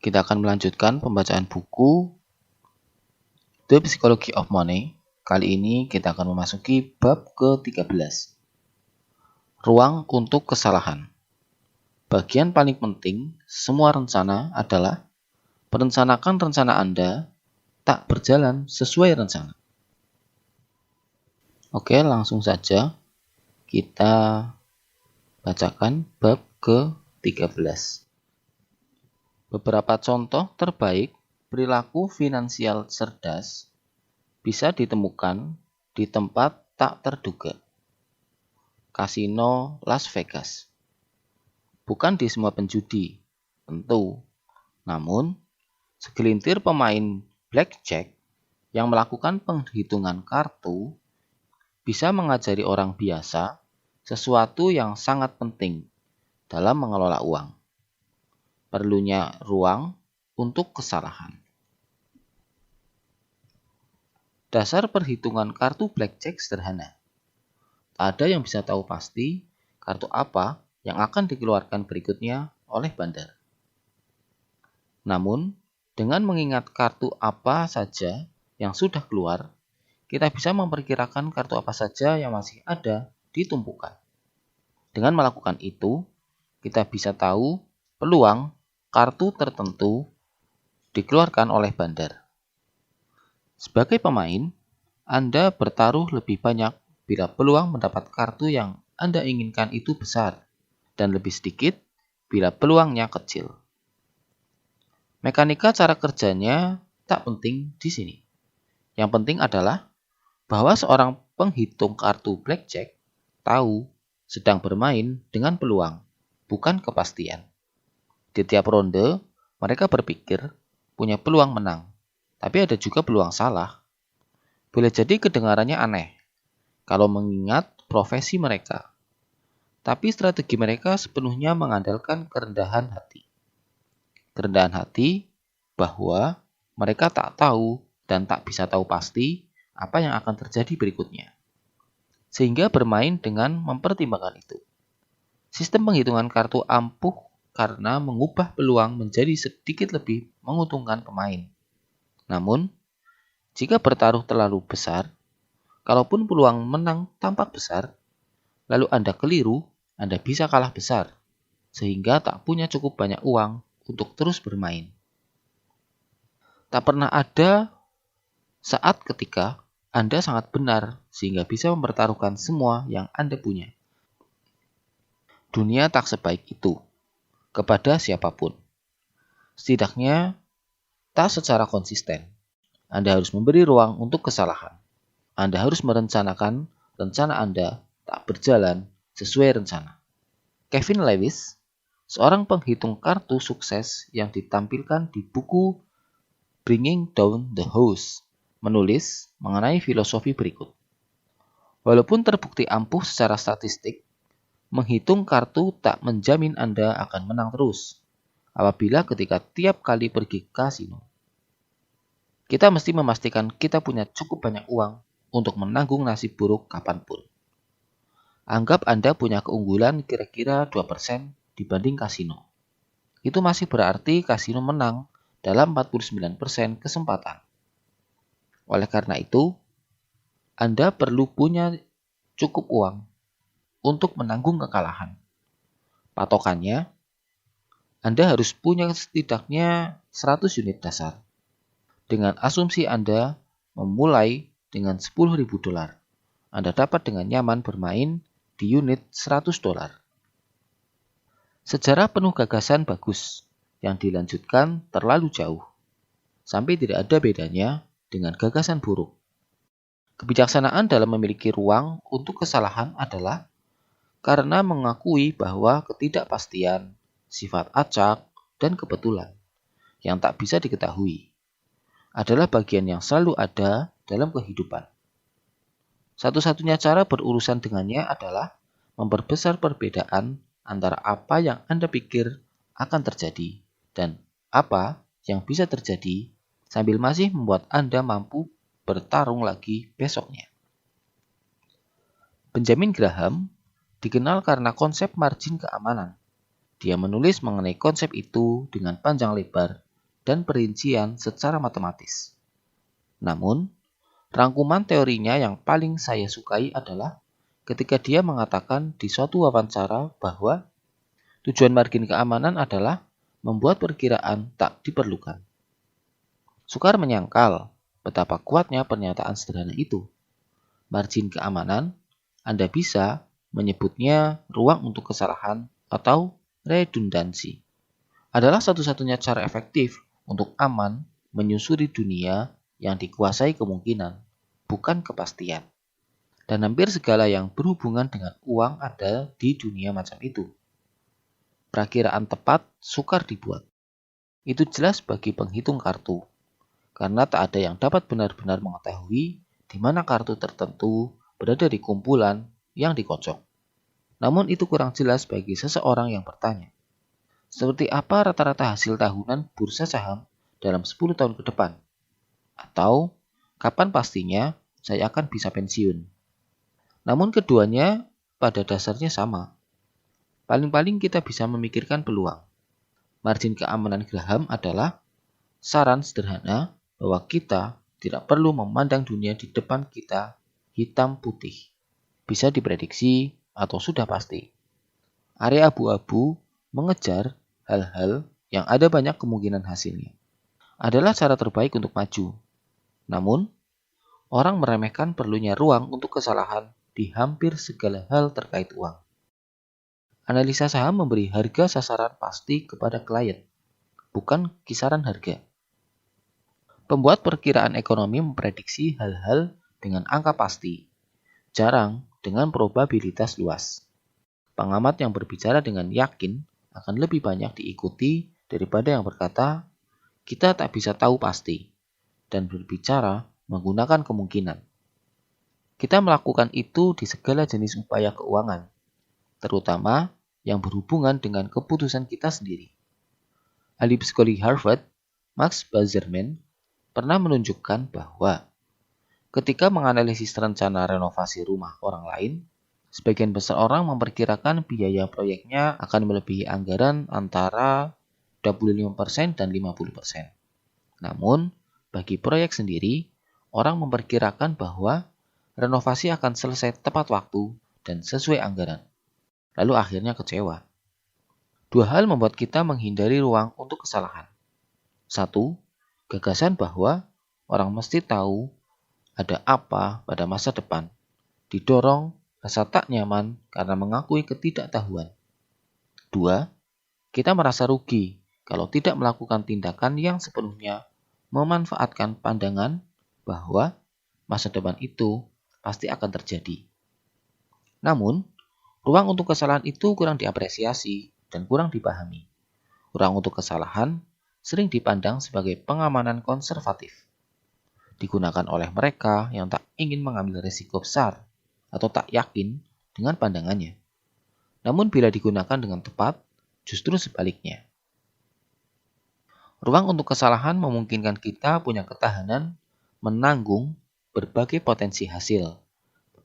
Kita akan melanjutkan pembacaan buku The Psychology of Money. Kali ini kita akan memasuki bab ke-13. Ruang untuk kesalahan. Bagian paling penting semua rencana adalah merencanakan rencana Anda tak berjalan sesuai rencana. Oke, langsung saja kita bacakan bab ke-13. Beberapa contoh terbaik perilaku finansial cerdas bisa ditemukan di tempat tak terduga. Kasino Las Vegas. Bukan di semua penjudi, tentu. Namun, segelintir pemain blackjack yang melakukan penghitungan kartu bisa mengajari orang biasa sesuatu yang sangat penting dalam mengelola uang. Perlunya ruang untuk kesalahan. Dasar perhitungan kartu blackjack sederhana. Tak ada yang bisa tahu pasti kartu apa yang akan dikeluarkan berikutnya oleh bandar. Namun, dengan mengingat kartu apa saja yang sudah keluar, kita bisa memperkirakan kartu apa saja yang masih ada di tumpukan. Dengan melakukan itu, kita bisa tahu peluang kartu tertentu dikeluarkan oleh bandar. Sebagai pemain, Anda bertaruh lebih banyak bila peluang mendapat kartu yang Anda inginkan itu besar, dan lebih sedikit bila peluangnya kecil. Mekanika cara kerjanya tak penting di sini. Yang penting adalah bahwa seorang penghitung kartu blackjack tahu sedang bermain dengan peluang, bukan kepastian. Di tiap ronde, mereka berpikir punya peluang menang, tapi ada juga peluang salah. Boleh jadi kedengarannya aneh kalau mengingat profesi mereka, tapi strategi mereka sepenuhnya mengandalkan kerendahan hati. Kerendahan hati bahwa mereka tak tahu dan tak bisa tahu pasti apa yang akan terjadi berikutnya, sehingga bermain dengan mempertimbangkan itu. Sistem penghitungan kartu ampuh karena mengubah peluang menjadi sedikit lebih menguntungkan pemain. Namun, jika bertaruh terlalu besar, kalaupun peluang menang tampak besar, lalu Anda keliru, Anda bisa kalah besar, sehingga tak punya cukup banyak uang untuk terus bermain. Tak pernah ada saat ketika Anda sangat benar sehingga bisa mempertaruhkan semua yang Anda punya. Dunia tak sebaik itu kepada siapapun. Setidaknya tak secara konsisten. Anda harus memberi ruang untuk kesalahan. Anda harus merencanakan rencana Anda tak berjalan sesuai rencana. Kevin Lewis, seorang penghitung kartu sukses yang ditampilkan di buku Bringing Down the House, menulis mengenai filosofi berikut. Walaupun terbukti ampuh secara statistik, menghitung kartu tak menjamin Anda akan menang terus apabila ketika tiap kali pergi ke kasino. Kita mesti memastikan kita punya cukup banyak uang untuk menanggung nasib buruk kapanpun. Anggap Anda punya keunggulan kira-kira 2% dibanding kasino. Itu masih berarti kasino menang dalam 49% kesempatan. Oleh karena itu, Anda perlu punya cukup uang untuk menanggung kekalahan. Patokannya, Anda harus punya setidaknya 100 unit dasar. Dengan asumsi Anda memulai dengan $10.000, Anda dapat dengan nyaman bermain di unit $100. Sejarah penuh gagasan bagus yang dilanjutkan terlalu jauh, sampai tidak ada bedanya dengan gagasan buruk. Kebijaksanaan dalam memiliki ruang untuk kesalahan adalah karena mengakui bahwa ketidakpastian, sifat acak, dan kebetulan yang tak bisa diketahui adalah bagian yang selalu ada dalam kehidupan. Satu-satunya cara berurusan dengannya adalah memperbesar perbedaan antara apa yang Anda pikir akan terjadi dan apa yang bisa terjadi sambil masih membuat Anda mampu bertarung lagi besoknya. Benjamin Graham dikenal karena konsep margin keamanan. Dia menulis mengenai konsep itu dengan panjang lebar dan perincian secara matematis. Namun, rangkuman teorinya yang paling saya sukai adalah ketika dia mengatakan di suatu wawancara bahwa tujuan margin keamanan adalah membuat perkiraan tak diperlukan. Sukar menyangkal betapa kuatnya pernyataan sederhana itu. Margin keamanan, Anda bisa menyebutnya ruang untuk kesalahan atau redundansi, adalah satu-satunya cara efektif untuk aman menyusuri dunia yang dikuasai kemungkinan, bukan kepastian. Dan hampir segala yang berhubungan dengan uang ada di dunia macam itu. Perakiraan tepat sukar dibuat. Itu jelas bagi penghitung kartu, karena tak ada yang dapat benar-benar mengetahui di mana kartu tertentu berada di kumpulan yang dikocok. Namun itu kurang jelas bagi seseorang yang bertanya, seperti apa rata-rata hasil tahunan bursa saham dalam 10 tahun ke depan? Atau, kapan pastinya saya akan bisa pensiun? Namun keduanya pada dasarnya sama. Paling-paling kita bisa memikirkan peluang. Margin keamanan Graham adalah saran sederhana bahwa kita tidak perlu memandang dunia di depan kita hitam putih. Bisa diprediksi atau sudah pasti. Area abu-abu mengejar hal-hal yang ada banyak kemungkinan hasilnya. Adalah cara terbaik untuk maju. Namun, orang meremehkan perlunya ruang untuk kesalahan di hampir segala hal terkait uang. Analisa saham memberi harga sasaran pasti kepada klien, bukan kisaran harga. Pembuat perkiraan ekonomi memprediksi hal-hal dengan angka pasti, jarang dengan probabilitas luas. Pengamat yang berbicara dengan yakin akan lebih banyak diikuti daripada yang berkata, kita tak bisa tahu pasti, dan berbicara menggunakan kemungkinan. Kita melakukan itu di segala jenis upaya keuangan, terutama yang berhubungan dengan keputusan kita sendiri. Ahli psikologi Harvard, Max Bazerman, pernah menunjukkan bahwa ketika menganalisis rencana renovasi rumah orang lain, sebagian besar orang memperkirakan biaya proyeknya akan melebihi anggaran antara 25% dan 50%. Namun, bagi proyek sendiri, orang memperkirakan bahwa renovasi akan selesai tepat waktu dan sesuai anggaran. Lalu akhirnya kecewa. Dua hal membuat kita menghindari ruang untuk kesalahan. Satu, gagasan bahwa orang mesti tahu ada apa pada masa depan. Didorong rasa tak nyaman karena mengakui ketidaktahuan. Dua, kita merasa rugi kalau tidak melakukan tindakan yang sepenuhnya memanfaatkan pandangan bahwa masa depan itu pasti akan terjadi. Namun, ruang untuk kesalahan itu kurang diapresiasi dan kurang dipahami. Ruang untuk kesalahan sering dipandang sebagai pengamanan konservatif. Digunakan oleh mereka yang tak ingin mengambil risiko besar atau tak yakin dengan pandangannya. Namun bila digunakan dengan tepat, justru sebaliknya. Ruang untuk kesalahan memungkinkan kita punya ketahanan menanggung berbagai potensi hasil,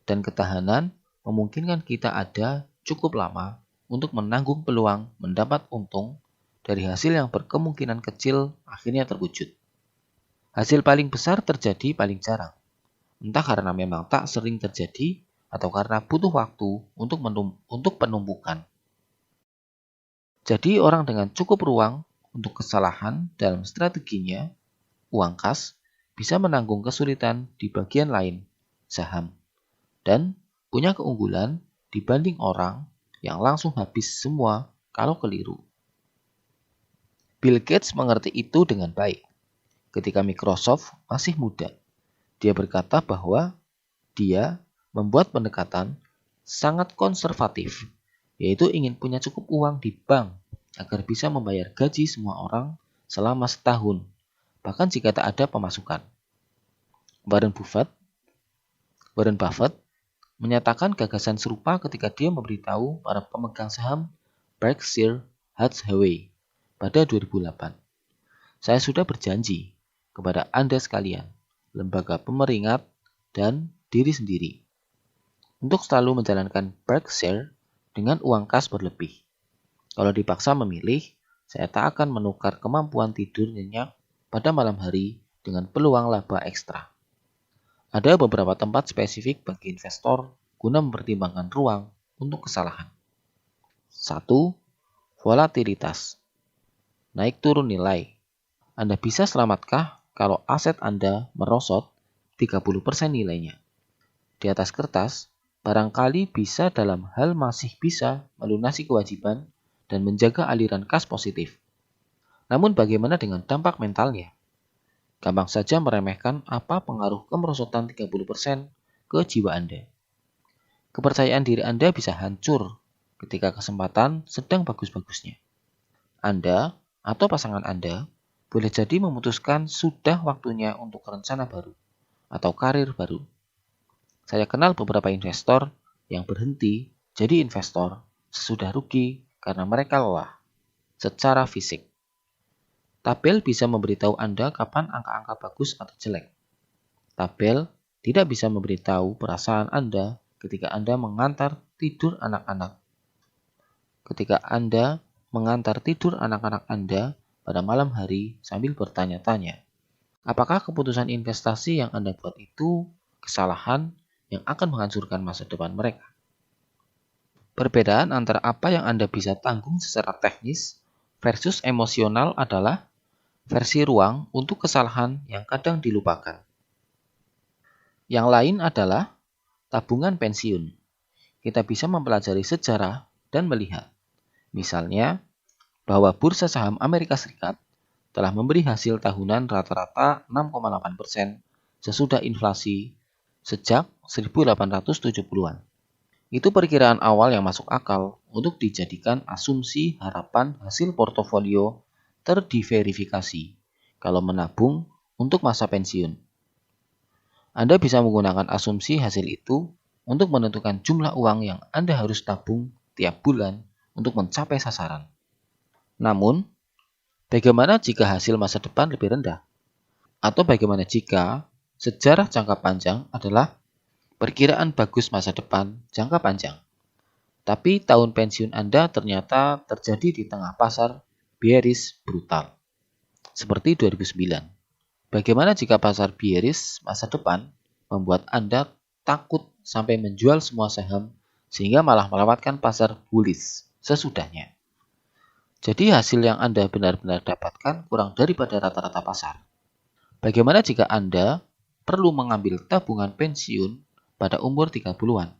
dan ketahanan memungkinkan kita ada cukup lama untuk menanggung peluang mendapat untung dari hasil yang berkemungkinan kecil akhirnya terwujud. Hasil paling besar terjadi paling jarang, entah karena memang tak sering terjadi atau karena butuh waktu untuk penumpukan. Jadi orang dengan cukup ruang untuk kesalahan dalam strateginya, uang kas, bisa menanggung kesulitan di bagian lain, saham, dan punya keunggulan dibanding orang yang langsung habis semua kalau keliru. Bill Gates mengerti itu dengan baik. Ketika Microsoft masih muda, dia berkata bahwa dia membuat pendekatan sangat konservatif, yaitu ingin punya cukup uang di bank agar bisa membayar gaji semua orang selama setahun, bahkan jika tak ada pemasukan. Warren Buffett menyatakan gagasan serupa ketika dia memberitahu para pemegang saham Berkshire Hathaway pada 2008. Saya sudah berjanji kepada Anda sekalian, lembaga pemeringat dan diri sendiri, untuk selalu menjalankan Berkshire dengan uang kas berlebih. Kalau dipaksa memilih, saya tak akan menukar kemampuan tidur nyenyak pada malam hari dengan peluang laba ekstra. Ada beberapa tempat spesifik bagi investor guna mempertimbangkan ruang untuk kesalahan. 1. Volatilitas. Naik turun nilai. Anda bisa selamatkah kalau aset Anda merosot 30% nilainya? Di atas kertas, barangkali bisa dalam hal masih bisa melunasi kewajiban dan menjaga aliran kas positif. Namun bagaimana dengan dampak mentalnya? Gampang saja meremehkan apa pengaruh kemerosotan 30% ke jiwa Anda. Kepercayaan diri Anda bisa hancur ketika kesempatan sedang bagus-bagusnya. Anda atau pasangan Anda boleh jadi memutuskan sudah waktunya untuk rencana baru atau karir baru. Saya kenal beberapa investor yang berhenti jadi investor sesudah rugi karena mereka lelah secara fisik. Tabel bisa memberitahu Anda kapan angka-angka bagus atau jelek. Tabel tidak bisa memberitahu perasaan Anda ketika Anda mengantar tidur anak-anak. Ketika Anda mengantar tidur anak-anak Anda pada malam hari sambil bertanya-tanya, apakah keputusan investasi yang Anda buat itu kesalahan yang akan menghancurkan masa depan mereka? Perbedaan antara apa yang Anda bisa tanggung secara teknis versus emosional adalah versi ruang untuk kesalahan yang kadang dilupakan. Yang lain adalah tabungan pensiun. Kita bisa mempelajari sejarah dan melihat, misalnya, bahwa bursa saham Amerika Serikat telah memberi hasil tahunan rata-rata 6,8% sesudah inflasi sejak 1870-an. Itu perkiraan awal yang masuk akal untuk dijadikan asumsi harapan hasil portofolio terdiverifikasi kalau menabung untuk masa pensiun. Anda bisa menggunakan asumsi hasil itu untuk menentukan jumlah uang yang Anda harus tabung tiap bulan untuk mencapai sasaran. Namun, bagaimana jika hasil masa depan lebih rendah? Atau bagaimana jika sejarah jangka panjang adalah perkiraan bagus masa depan jangka panjang, tapi tahun pensiun Anda ternyata terjadi di tengah pasar bearish brutal, seperti 2009. Bagaimana jika pasar bearish masa depan membuat Anda takut sampai menjual semua saham sehingga malah melewatkan pasar bullish sesudahnya? Jadi hasil yang Anda benar-benar dapatkan kurang daripada rata-rata pasar. Bagaimana jika Anda perlu mengambil tabungan pensiun pada umur 30-an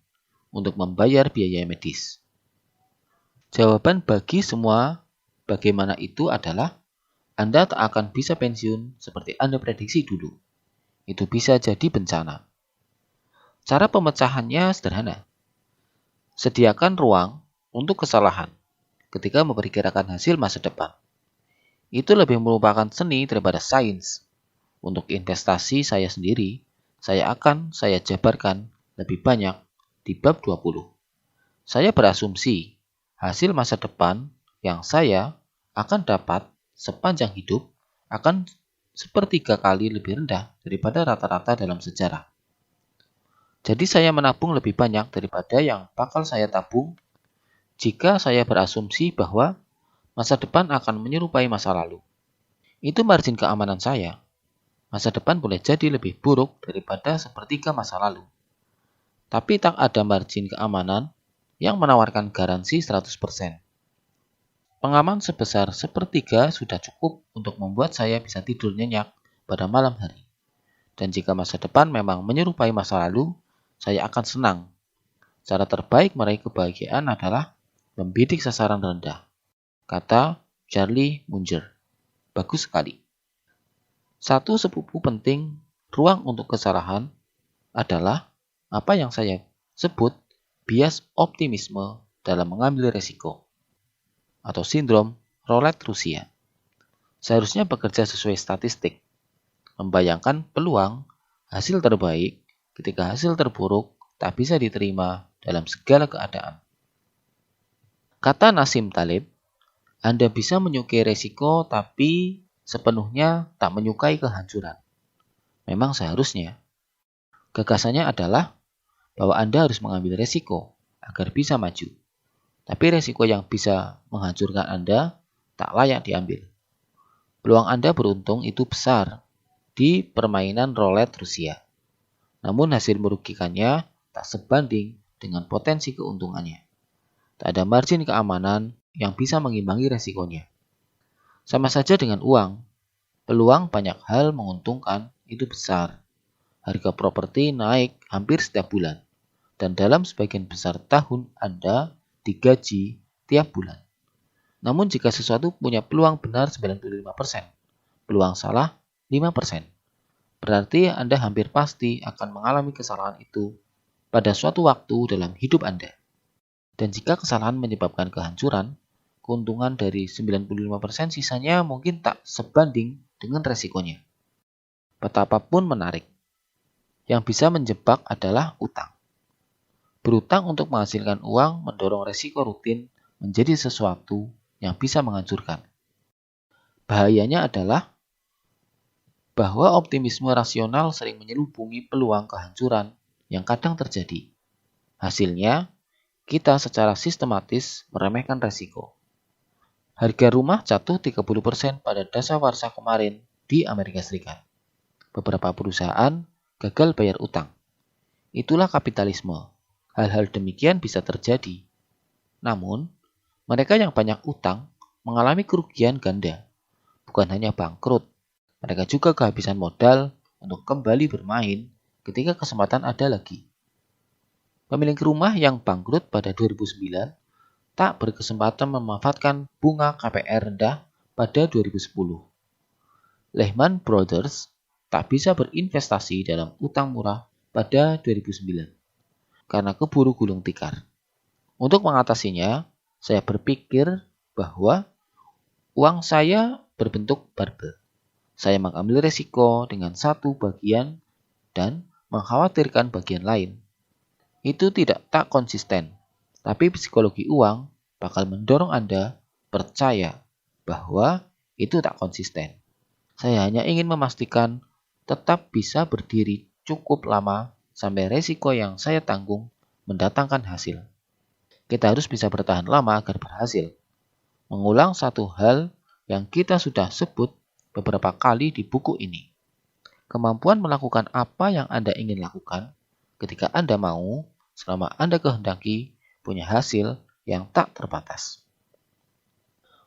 untuk membayar biaya medis? Jawaban bagi semua bagaimana itu adalah Anda tak akan bisa pensiun seperti Anda prediksi dulu. Itu bisa jadi bencana. Cara pemecahannya sederhana. Sediakan ruang untuk kesalahan ketika memperkirakan hasil masa depan. Itu lebih merupakan seni daripada sains. Untuk investasi saya sendiri, saya jabarkan lebih banyak di bab 20. Saya berasumsi hasil masa depan yang saya akan dapat sepanjang hidup akan sepertiga kali lebih rendah daripada rata-rata dalam sejarah. Jadi saya menabung lebih banyak daripada yang bakal saya tabung jika saya berasumsi bahwa masa depan akan menyerupai masa lalu. Itu margin keamanan saya. Masa depan boleh jadi lebih buruk daripada sepertiga masa lalu. Tapi tak ada margin keamanan yang menawarkan garansi 100%. Pengaman sebesar sepertiga sudah cukup untuk membuat saya bisa tidur nyenyak pada malam hari. Dan jika masa depan memang menyerupai masa lalu, saya akan senang. Cara terbaik meraih kebahagiaan adalah membidik sasaran rendah, kata Charlie Munger. Bagus sekali. Satu sepupu penting ruang untuk kesalahan adalah apa yang saya sebut bias optimisme dalam mengambil resiko, atau sindrom roulette Rusia. Seharusnya bekerja sesuai statistik, membayangkan peluang hasil terbaik ketika hasil terburuk tak bisa diterima dalam segala keadaan. Kata Nassim Taleb, Anda bisa menyukai resiko tapi sepenuhnya tak menyukai kehancuran. Memang seharusnya. Gagasannya adalah bahwa Anda harus mengambil resiko agar bisa maju. Tapi resiko yang bisa menghancurkan Anda tak layak diambil. Peluang Anda beruntung itu besar di permainan roulette Rusia. Namun hasil merugikannya tak sebanding dengan potensi keuntungannya. Tak ada margin keamanan yang bisa mengimbangi resikonya. Sama saja dengan uang, peluang banyak hal menguntungkan itu besar. Harga properti naik hampir setiap bulan, dan dalam sebagian besar tahun Anda digaji tiap bulan. Namun jika sesuatu punya peluang benar 95%, peluang salah 5%, berarti Anda hampir pasti akan mengalami kesalahan itu pada suatu waktu dalam hidup Anda. Dan jika kesalahan menyebabkan kehancuran, keuntungan dari 95% sisanya mungkin tak sebanding dengan resikonya. Betapapun menarik, yang bisa menjebak adalah utang. Berutang untuk menghasilkan uang mendorong resiko rutin menjadi sesuatu yang bisa menghancurkan. Bahayanya adalah bahwa optimisme rasional sering menyelubungi peluang kehancuran yang kadang terjadi. Hasilnya, kita secara sistematis meremehkan resiko. Harga rumah jatuh 30% pada dasawarsa kemarin di Amerika Serikat. Beberapa perusahaan gagal bayar utang. Itulah kapitalisme. Hal-hal demikian bisa terjadi. Namun, mereka yang banyak utang mengalami kerugian ganda. Bukan hanya bangkrut, mereka juga kehabisan modal untuk kembali bermain ketika kesempatan ada lagi. Pemilik rumah yang bangkrut pada 2009 tak berkesempatan memanfaatkan bunga KPR rendah pada 2010. Lehman Brothers tak bisa berinvestasi dalam utang murah pada 2009 karena keburu gulung tikar. Untuk mengatasinya, saya berpikir bahwa uang saya berbentuk barbel. Saya mengambil risiko dengan satu bagian dan mengkhawatirkan bagian lain. Itu tak konsisten, tapi psikologi uang bakal mendorong Anda percaya bahwa itu tak konsisten. Saya hanya ingin memastikan tetap bisa berdiri cukup lama sampai resiko yang saya tanggung mendatangkan hasil. Kita harus bisa bertahan lama agar berhasil. Mengulang satu hal yang kita sudah sebut beberapa kali di buku ini. Kemampuan melakukan apa yang Anda ingin lakukan ketika Anda mau, selama Anda kehendaki, punya hasil yang tak terbatas.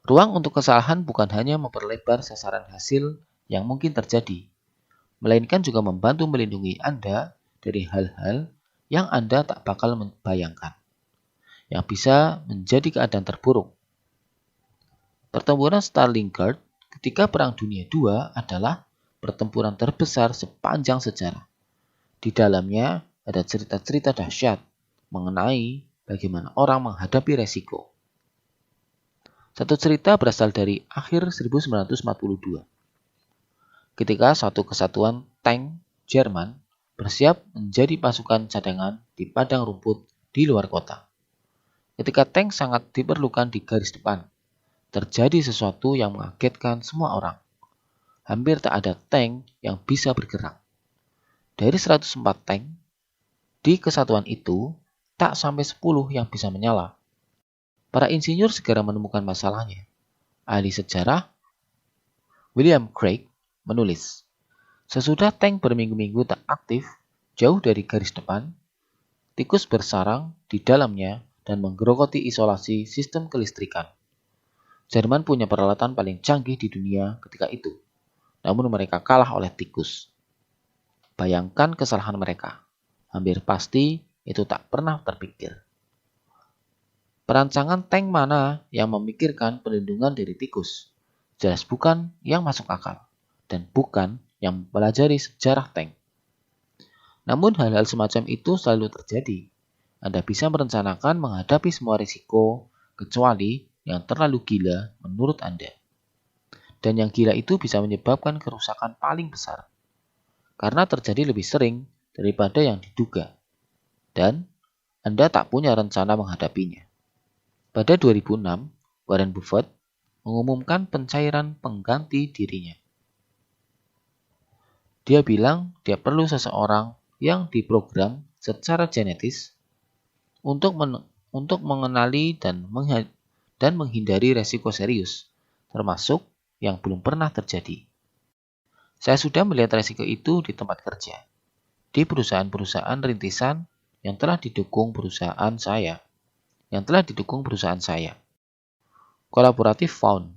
Ruang untuk kesalahan bukan hanya memperlebar sasaran hasil yang mungkin terjadi, melainkan juga membantu melindungi Anda dari hal-hal yang Anda tak bakal membayangkan, yang bisa menjadi keadaan terburuk. Pertempuran Stalingrad ketika Perang Dunia II adalah pertempuran terbesar sepanjang sejarah. Di dalamnya ada cerita-cerita dahsyat mengenai bagaimana orang menghadapi resiko. Satu cerita berasal dari akhir 1942. Ketika satu kesatuan tank Jerman bersiap menjadi pasukan cadangan di padang rumput di luar kota. Ketika tank sangat diperlukan di garis depan, terjadi sesuatu yang mengagetkan semua orang. Hampir tak ada tank yang bisa bergerak. Dari 104 tank, di kesatuan itu, tak sampai 10 yang bisa menyala. Para insinyur segera menemukan masalahnya. Ahli sejarah, William Craig, menulis, sesudah tank berminggu-minggu tak aktif, jauh dari garis depan, tikus bersarang di dalamnya dan menggerogoti isolasi sistem kelistrikan. Jerman punya peralatan paling canggih di dunia ketika itu. Namun mereka kalah oleh tikus. Bayangkan kesalahan mereka. Hampir pasti itu tak pernah terpikir. Perancangan tank mana yang memikirkan perlindungan dari tikus? Jelas bukan yang masuk akal. Dan bukan yang mempelajari sejarah tank. Namun hal-hal semacam itu selalu terjadi. Anda bisa merencanakan menghadapi semua risiko, kecuali yang terlalu gila menurut Anda. Dan yang gila itu bisa menyebabkan kerusakan paling besar. Karena terjadi lebih sering daripada yang diduga. Dan Anda tak punya rencana menghadapinya. Pada 2006, Warren Buffett mengumumkan pencairan pengganti dirinya. Dia bilang dia perlu seseorang yang diprogram secara genetis untuk mengenali dan menghindari resiko serius, termasuk yang belum pernah terjadi. Saya sudah melihat resiko itu di tempat kerja, di perusahaan-perusahaan rintisan yang telah didukung perusahaan saya. Kolaboratif Found.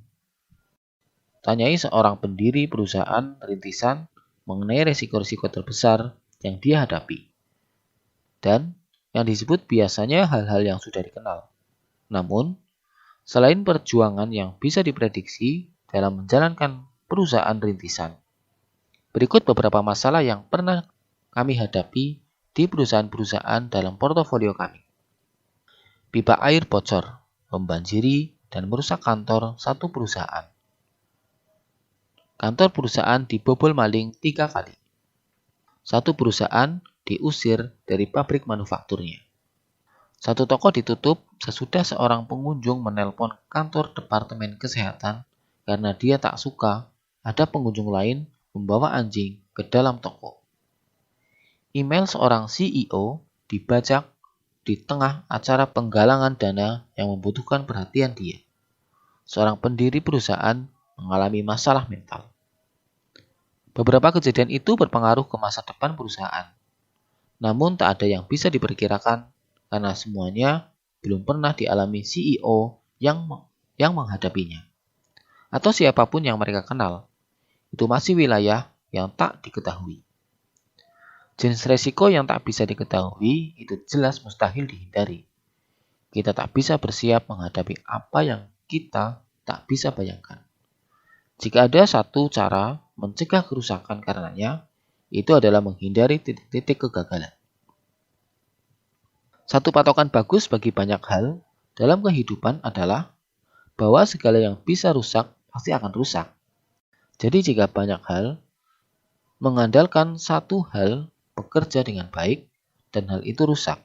Tanyai seorang pendiri perusahaan rintisan mengenai resiko-resiko terbesar yang dia hadapi. Dan yang disebut biasanya hal-hal yang sudah dikenal. Namun, selain perjuangan yang bisa diprediksi dalam menjalankan perusahaan rintisan, berikut beberapa masalah yang pernah kami hadapi di perusahaan-perusahaan dalam portofolio kami. Pipa air bocor, membanjiri, dan merusak kantor satu perusahaan. Kantor perusahaan dibobol maling 3 kali. Satu perusahaan diusir dari pabrik manufakturnya. Satu toko ditutup sesudah seorang pengunjung menelpon kantor Departemen Kesehatan karena dia tak suka ada pengunjung lain membawa anjing ke dalam toko. Email seorang CEO dibajak di tengah acara penggalangan dana yang membutuhkan perhatian dia. Seorang pendiri perusahaan mengalami masalah mental. Beberapa kejadian itu berpengaruh ke masa depan perusahaan. Namun tak ada yang bisa diperkirakan karena semuanya belum pernah dialami CEO yang menghadapinya. Atau siapapun yang mereka kenal. Itu masih wilayah yang tak diketahui. Jenis resiko yang tak bisa diketahui itu jelas mustahil dihindari. Kita tak bisa bersiap menghadapi apa yang kita tak bisa bayangkan. Jika ada satu cara mencegah kerusakan karenanya, itu adalah menghindari titik-titik kegagalan. Satu patokan bagus bagi banyak hal dalam kehidupan adalah bahwa segala yang bisa rusak pasti akan rusak. Jadi jika banyak hal mengandalkan satu hal bekerja dengan baik dan hal itu rusak,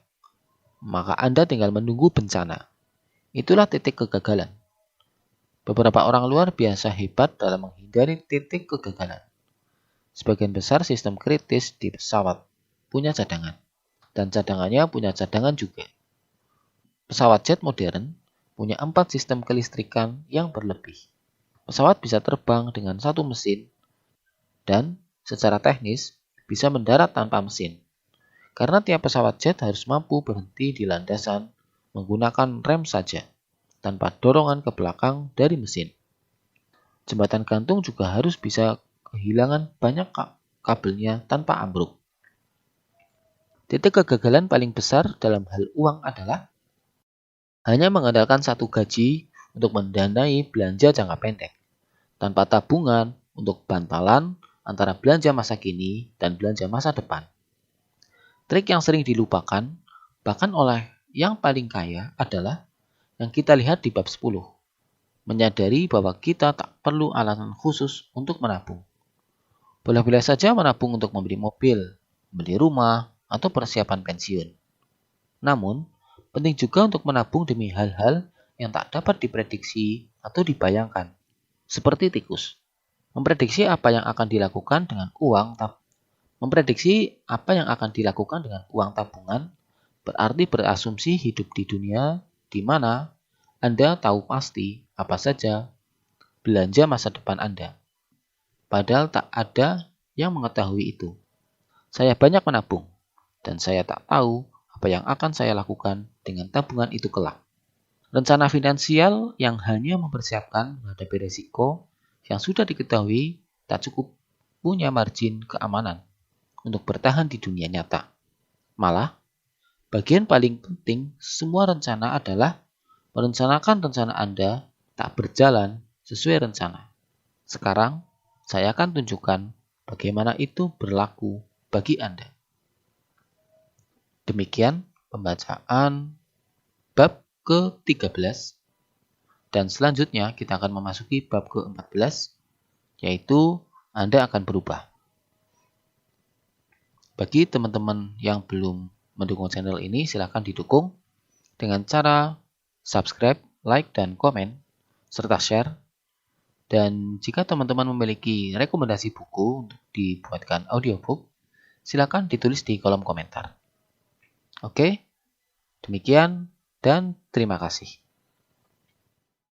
maka Anda tinggal menunggu bencana. Itulah titik kegagalan. Beberapa orang luar biasa hebat dalam menghindari titik kegagalan. Sebagian besar sistem kritis di pesawat punya cadangan, dan cadangannya punya cadangan juga. Pesawat jet modern punya 4 sistem kelistrikan yang berlebih. Pesawat bisa terbang dengan satu mesin, dan secara teknis bisa mendarat tanpa mesin. Karena tiap pesawat jet harus mampu berhenti di landasan menggunakan rem saja, tanpa dorongan ke belakang dari mesin. Jembatan gantung juga harus bisa kehilangan banyak kabelnya tanpa ambruk. Titik kegagalan paling besar dalam hal uang adalah hanya mengandalkan satu gaji untuk mendanai belanja jangka pendek, tanpa tabungan untuk bantalan antara belanja masa kini dan belanja masa depan. Trik yang sering dilupakan, bahkan oleh yang paling kaya adalah yang kita lihat di bab 10. Menyadari bahwa kita tak perlu alasan khusus untuk menabung. Boleh-boleh saja menabung untuk membeli mobil, membeli rumah, atau persiapan pensiun. Namun, penting juga untuk menabung demi hal-hal yang tak dapat diprediksi atau dibayangkan, seperti tikus. Memprediksi apa yang akan dilakukan dengan uang tabungan berarti berasumsi hidup di dunia di mana Anda tahu pasti apa saja belanja masa depan Anda. Padahal tak ada yang mengetahui itu. Saya banyak menabung, dan saya tak tahu apa yang akan saya lakukan dengan tabungan itu kelak. Rencana finansial yang hanya mempersiapkan menghadapi risiko yang sudah diketahui tak cukup punya margin keamanan untuk bertahan di dunia nyata. Malah, bagian paling penting semua rencana adalah merencanakan rencana Anda tak berjalan sesuai rencana. Sekarang, saya akan tunjukkan bagaimana itu berlaku bagi Anda. Demikian pembacaan bab ke-13, dan selanjutnya kita akan memasuki bab ke-14, yaitu Anda akan berubah. Bagi teman-teman yang belum mendukung channel ini, silakan didukung dengan cara subscribe, like, dan komen, serta share. Dan jika teman-teman memiliki rekomendasi buku untuk dibuatkan audiobook, silakan ditulis di kolom komentar. Oke, demikian dan terima kasih.